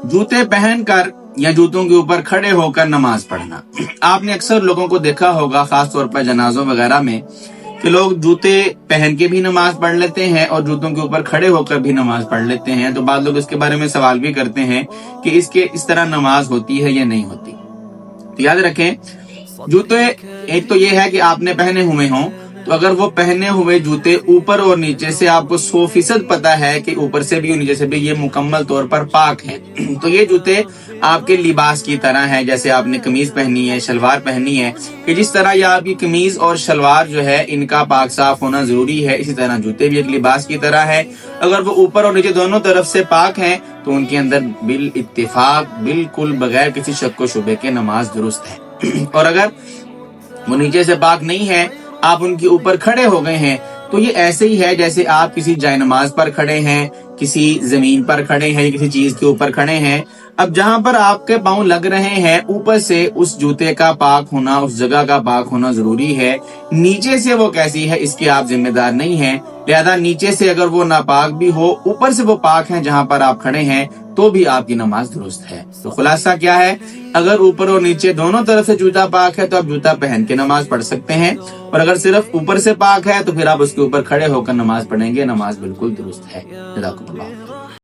जूते पहनकर या जूतों के ऊपर खड़े होकर नमाज पढ़ना। आपने अक्सर लोगों को देखा होगा, खास तौर पर जनाजों वगैरह में, कि लोग जूते पहन के भी नमाज पढ़ लेते हैं और जूतों के ऊपर खड़े होकर भी नमाज पढ़ लेते हैं। तो बाद लोग इसके बारे में सवाल भी करते हैं कि इसके इस तरह नमाज होती है या नहीं होती। तो याद रखें, जूते एक तो ये है कि आपने पहने हुए हों, तो अगर वो पहने हुए जूते ऊपर और नीचे से आपको 100% पता है कि ऊपर से भी और नीचे से भी ये मुकम्मल तौर पर पाक हैं, तो ये जूते आपके लिबास की तरह है। जैसे आपने कमीज पहनी है, शलवार पहनी है, कि जिस तरह ये आपकी कमीज और शलवार जो है इनका पाक साफ होना जरूरी है, इसी तरह जूते भी एक लिबास की तरह है। अगर वो ऊपर और नीचे दोनों तरफ से पाक हैं तो उनके अंदर बिल इत्तेफाक, बिल्कुल बगैर किसी शक व शुबे के नमाज दुरुस्त है। और अगर वो नीचे से पाक नहीं है, आप उनके ऊपर खड़े हो गए हैं, तो ये ऐसे ही है जैसे आप किसी जायनमाज पर खड़े हैं, किसी जमीन पर खड़े हैं, किसी चीज के ऊपर खड़े हैं। अब जहां पर आपके पांव लग रहे हैं, ऊपर से उस जूते का पाक होना, उस जगह का पाक होना जरूरी है। नीचे से वो कैसी है इसके आप जिम्मेदार नहीं हैं। लिहाजा नीचे से अगर वो नापाक भी हो, ऊपर से वो पाक है जहां पर आप खड़े हैं, तो भी आपकी नमाज दुरुस्त है। तो खुलासा क्या है, अगर ऊपर और नीचे दोनों तरफ से जूता पाक है तो आप जूता पहन के नमाज पढ़ सकते हैं, और अगर सिर्फ ऊपर से पाक है तो फिर आप उसके ऊपर खड़े होकर नमाज पढ़ेंगे, नमाज बिल्कुल दुरुस्त है। जज़ाकुमुल्लाह।